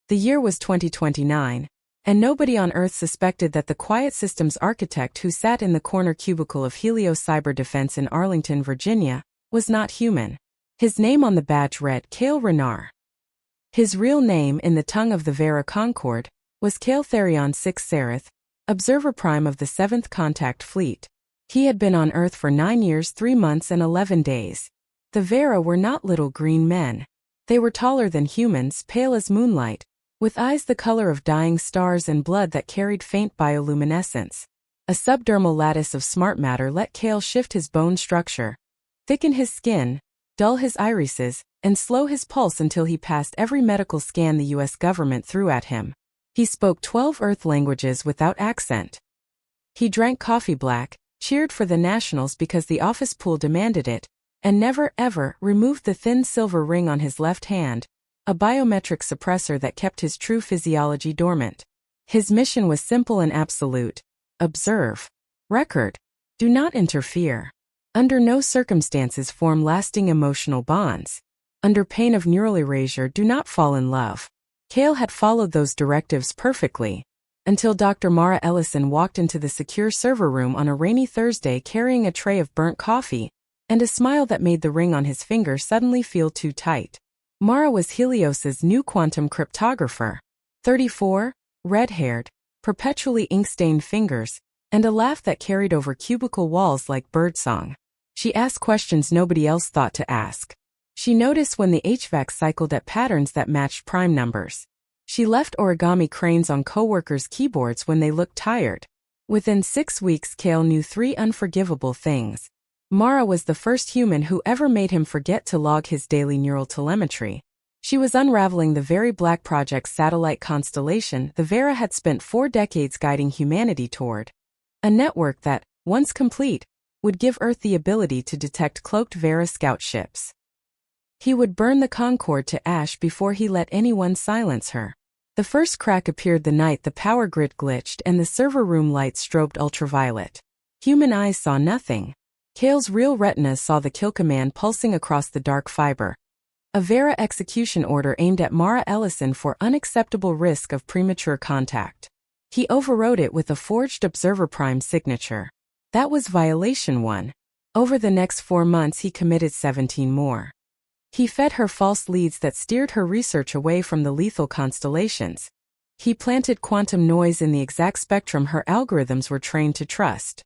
The year was 2029, and nobody on Earth suspected that the quiet systems architect who sat in the corner cubicle of Helios Cyber Defense in Arlington, Virginia, was not human. His name on the badge read Cale Renard. His real name in the tongue of the Vera Concorde was Cale Therion 6 Sereth, Observer Prime of the 7th Contact Fleet. He had been on Earth for 9 years, 3 months and 11 days. The Vera were not little green men. They were taller than humans, pale as moonlight, with eyes the color of dying stars and blood that carried faint bioluminescence. A subdermal lattice of smart matter let Cale shift his bone structure, thicken his skin, dull his irises, and slow his pulse until he passed every medical scan the U.S. government threw at him. He spoke 12 Earth languages without accent. He drank coffee black, cheered for the Nationals because the office pool demanded it, and never, ever removed the thin silver ring on his left hand, a biometric suppressor that kept his true physiology dormant. His mission was simple and absolute. Observe. Record. Do not interfere. Under no circumstances form lasting emotional bonds. Under pain of neural erasure, do not fall in love. Cale had followed those directives perfectly, until Dr. Mara Ellison walked into the secure server room on a rainy Thursday carrying a tray of burnt coffee, and a smile that made the ring on his finger suddenly feel too tight. Mara was Helios's new quantum cryptographer. 34, red-haired, perpetually ink-stained fingers, and a laugh that carried over cubicle walls like birdsong. She asked questions nobody else thought to ask. She noticed when the HVAC cycled at patterns that matched prime numbers. She left origami cranes on coworkers' keyboards when they looked tired. Within 6 weeks, Cale knew 3 unforgivable things. Mara was the first human who ever made him forget to log his daily neural telemetry. She was unraveling the Very Black Project's satellite constellation the Vera had spent 4 decades guiding humanity toward. A network that, once complete, would give Earth the ability to detect cloaked Vera scout ships. He would burn the Concorde to ash before he let anyone silence her. The first crack appeared the night the power grid glitched and the server room lights strobed ultraviolet. Human eyes saw nothing. Cale's real retinas saw the kill command pulsing across the dark fiber. A Vera execution order aimed at Mara Ellison for unacceptable risk of premature contact. He overrode it with a forged Observer Prime signature. That was violation 1. Over the next 4 months he committed 17 more. He fed her false leads that steered her research away from the lethal constellations. He planted quantum noise in the exact spectrum her algorithms were trained to trust.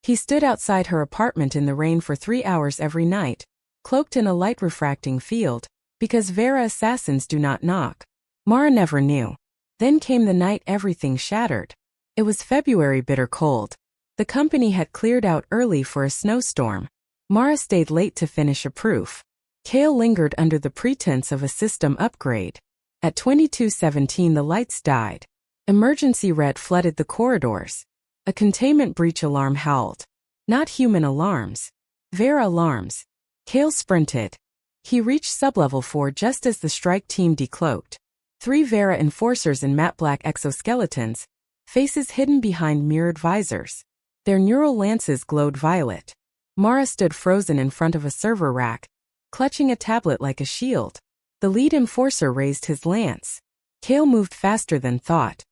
He stood outside her apartment in the rain for 3 hours every night, cloaked in a light-refracting field, because Vera assassins do not knock. Mara never knew. Then came the night everything shattered. It was February, bitter cold. The company had cleared out early for a snowstorm. Mara stayed late to finish a proof. Cale lingered under the pretense of a system upgrade. At 22:17 the lights died. Emergency red flooded the corridors. A containment breach alarm howled. Not human alarms. Vera alarms. Cale sprinted. He reached sublevel 4 just as the strike team decloaked. 3 Vera enforcers in matte black exoskeletons, faces hidden behind mirrored visors. Their neural lances glowed violet. Mara stood frozen in front of a server rack, clutching a tablet like a shield. The lead enforcer raised his lance. Cale moved faster than thought.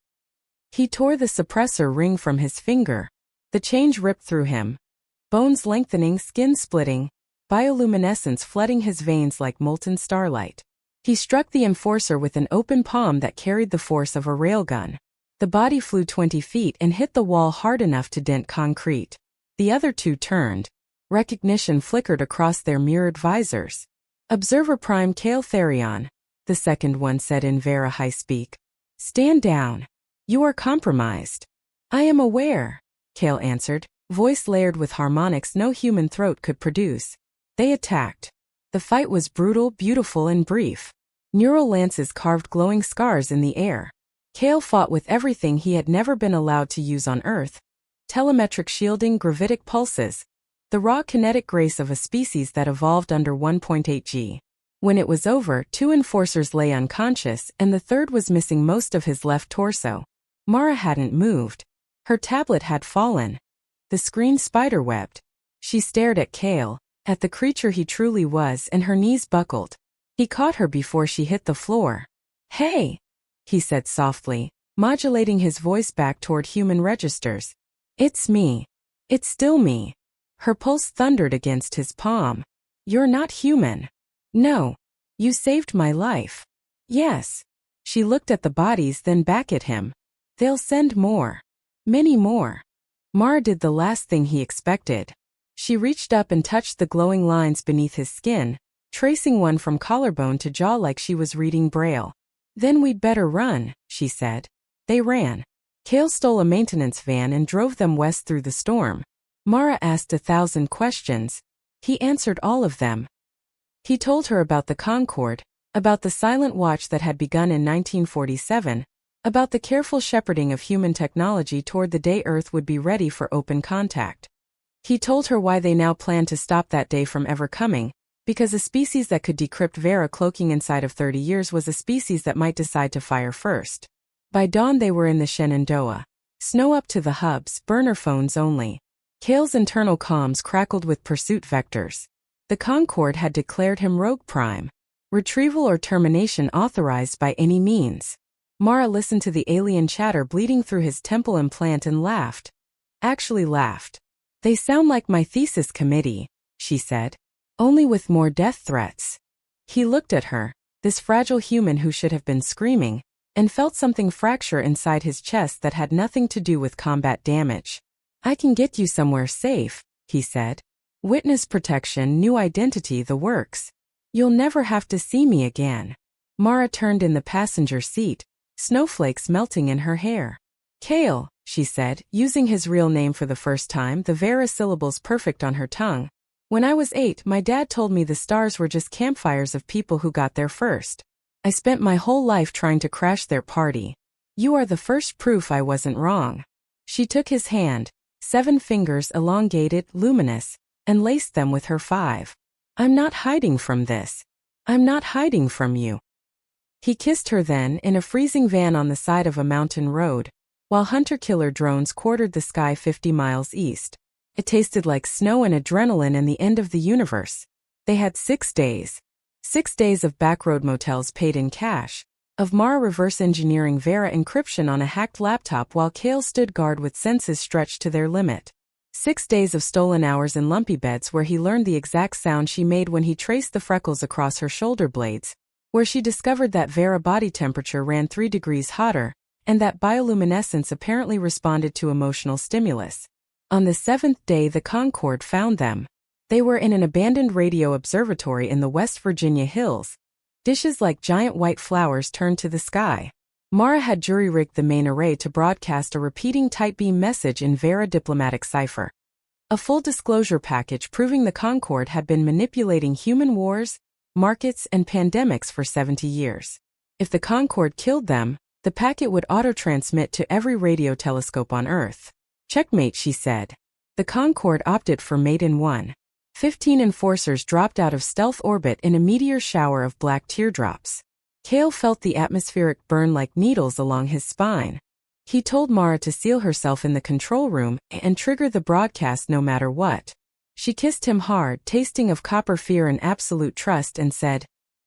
He tore the suppressor ring from his finger. The change ripped through him. Bones lengthening, skin splitting, bioluminescence flooding his veins like molten starlight. He struck the enforcer with an open palm that carried the force of a railgun. The body flew 20 feet and hit the wall hard enough to dent concrete. The other 2 turned. Recognition flickered across their mirrored visors. Observer Prime Cale Therion, the second one said in Vera high speak. Stand down. You are compromised. I am aware, Cale answered, voice layered with harmonics no human throat could produce. They attacked. The fight was brutal, beautiful, and brief. Neural lances carved glowing scars in the air. Cale fought with everything he had never been allowed to use on Earth. Telemetric shielding, gravitic pulses. The raw kinetic grace of a species that evolved under 1.8 G. When it was over, 2 enforcers lay unconscious and the third was missing most of his left torso. Mara hadn't moved. Her tablet had fallen. The screen spiderwebbed. She stared at Cale, at the creature he truly was, and her knees buckled. He caught her before she hit the floor. Hey! he said softly, modulating his voice back toward human registers. It's me. It's still me. Her pulse thundered against his palm. You're not human. No. You saved my life. Yes. She looked at the bodies, then back at him. They'll send more. Many more. Mara did the last thing he expected. She reached up and touched the glowing lines beneath his skin, tracing one from collarbone to jaw like she was reading Braille. Then we'd better run, she said. They ran. Cale stole a maintenance van and drove them west through the storm. Mara asked 1,000 questions. He answered all of them. He told her about the Concorde, about the silent watch that had begun in 1947, about the careful shepherding of human technology toward the day Earth would be ready for open contact. He told her why they now planned to stop that day from ever coming, because a species that could decrypt Vera cloaking inside of 30 years was a species that might decide to fire first. By dawn they were in the Shenandoah. Snow up to the hubs, burner phones only. Cale's internal comms crackled with pursuit vectors. The Concorde had declared him Rogue Prime. Retrieval or termination authorized by any means. Mara listened to the alien chatter bleeding through his temple implant and laughed. Actually laughed. They sound like my thesis committee, she said. Only with more death threats. He looked at her, this fragile human who should have been screaming, and felt something fracture inside his chest that had nothing to do with combat damage. I can get you somewhere safe, he said. Witness protection, new identity, the works. You'll never have to see me again. Mara turned in the passenger seat, snowflakes melting in her hair. Cale, she said, using his real name for the first time, the Vera syllables perfect on her tongue. When I was 8, my dad told me the stars were just campfires of people who got there first. I spent my whole life trying to crash their party. You are the first proof I wasn't wrong. She took his hand, 7 fingers elongated, luminous, and laced them with her 5. I'm not hiding from this. I'm not hiding from you. He kissed her then, in a freezing van on the side of a mountain road, while hunter-killer drones quartered the sky 50 miles east. It tasted like snow and adrenaline and the end of the universe. They had 6 days. 6 days of backroad motels paid in cash, of Mara reverse engineering Vera encryption on a hacked laptop while Cale stood guard with senses stretched to their limit. 6 days of stolen hours in lumpy beds where he learned the exact sound she made when he traced the freckles across her shoulder blades, where she discovered that Vera body temperature ran 3 degrees hotter, and that bioluminescence apparently responded to emotional stimulus. On the 7th day the Concorde found them. They were in an abandoned radio observatory in the West Virginia hills. Dishes like giant white flowers turned to the sky. Mara had jury-rigged the main array to broadcast a repeating tight beam message in Vera diplomatic cipher. A full disclosure package proving the Concorde had been manipulating human wars, markets, and pandemics for 70 years. If the Concorde killed them, the packet would auto-transmit to every radio telescope on Earth. Checkmate, she said. The Concorde opted for Mate in 1. 15 enforcers dropped out of stealth orbit in a meteor shower of black teardrops. Cale felt the atmospheric burn like needles along his spine. He told Mara to seal herself in the control room and trigger the broadcast no matter what. She kissed him hard, tasting of copper fear and absolute trust, and said,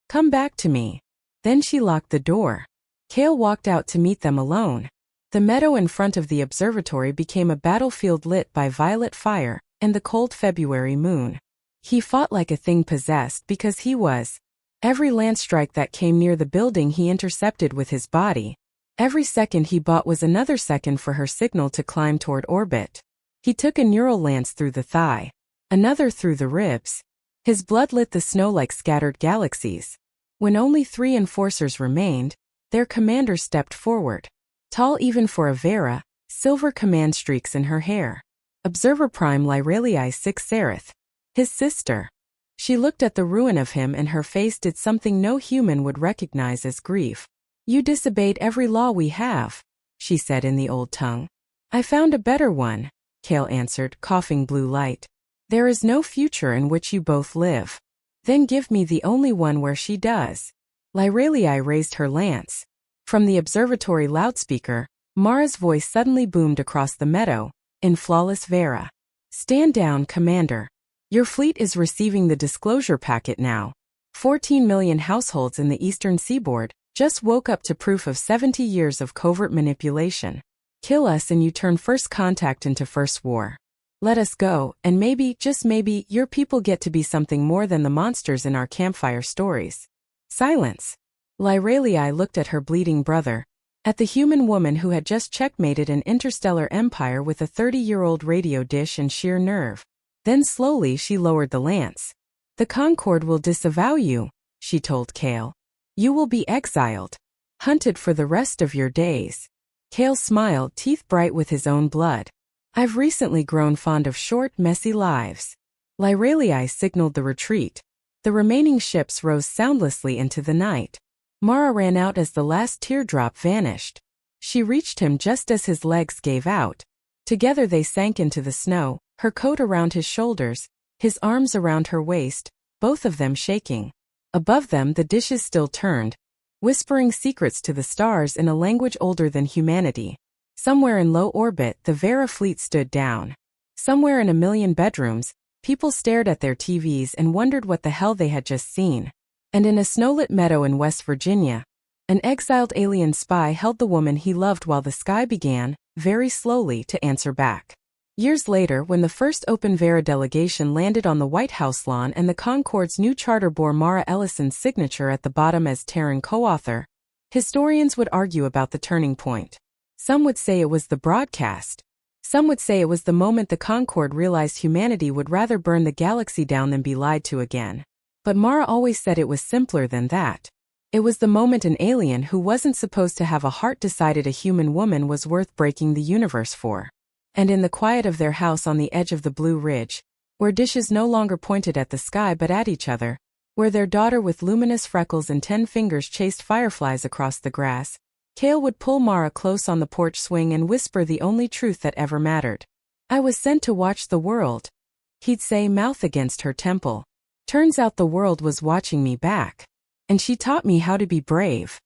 "Come back to me." Then she locked the door. Cale walked out to meet them alone. The meadow in front of the observatory became a battlefield lit by violet fire and the cold February moon. He fought like a thing possessed because he was. Every lance strike that came near the building he intercepted with his body. Every second he bought was another second for her signal to climb toward orbit. He took a neural lance through the thigh, another through the ribs. His blood lit the snow like scattered galaxies. When only 3 enforcers remained, their commander stepped forward. Tall even for a Vera, silver command streaks in her hair. Observer Prime Lyrelii 6 Sereth. His sister. She looked at the ruin of him and her face did something no human would recognize as grief. You disobeyed every law we have, she said in the old tongue. I found a better one, Cale answered, coughing blue light. There is no future in which you both live. Then give me the only one where she does. Lyrelii raised her lance. From the observatory loudspeaker, Mara's voice suddenly boomed across the meadow, in flawless Vera. Stand down, Commander. Your fleet is receiving the disclosure packet now. 14 million households in the eastern seaboard, Just woke up to proof of 70 years of covert manipulation. Kill us and you turn first contact into first war. Let us go, and maybe, just maybe, your people get to be something more than the monsters in our campfire stories. Silence. Lyralii looked at her bleeding brother, at the human woman who had just checkmated an interstellar empire with a 30-year-old radio dish and sheer nerve. Then slowly she lowered the lance. The Concord will disavow you, she told Kale. You will be exiled. Hunted for the rest of your days. Kale smiled, teeth bright with his own blood. I've recently grown fond of short, messy lives. Lyralii signaled the retreat. The remaining ships rose soundlessly into the night. Mara ran out as the last teardrop vanished. She reached him just as his legs gave out. Together they sank into the snow, her coat around his shoulders, his arms around her waist, both of them shaking. Above them the dishes still turned, whispering secrets to the stars in a language older than humanity. Somewhere in low orbit the Vera fleet stood down. Somewhere in a million bedrooms, people stared at their TVs and wondered what the hell they had just seen. And in a snowlit meadow in West Virginia, an exiled alien spy held the woman he loved while the sky began, very slowly, to answer back. Years later, when the first Open Vera delegation landed on the White House lawn and the Concorde's new charter bore Mara Ellison's signature at the bottom as Terran co-author, historians would argue about the turning point. Some would say it was the broadcast. Some would say it was the moment the Concorde realized humanity would rather burn the galaxy down than be lied to again. But Mara always said it was simpler than that. It was the moment an alien who wasn't supposed to have a heart decided a human woman was worth breaking the universe for. And in the quiet of their house on the edge of the Blue Ridge, where dishes no longer pointed at the sky but at each other, where their daughter with luminous freckles and 10 fingers chased fireflies across the grass, Kale would pull Mara close on the porch swing and whisper the only truth that ever mattered. I was sent to watch the world. He'd say, mouth against her temple. Turns out the world was watching me back. And she taught me how to be brave.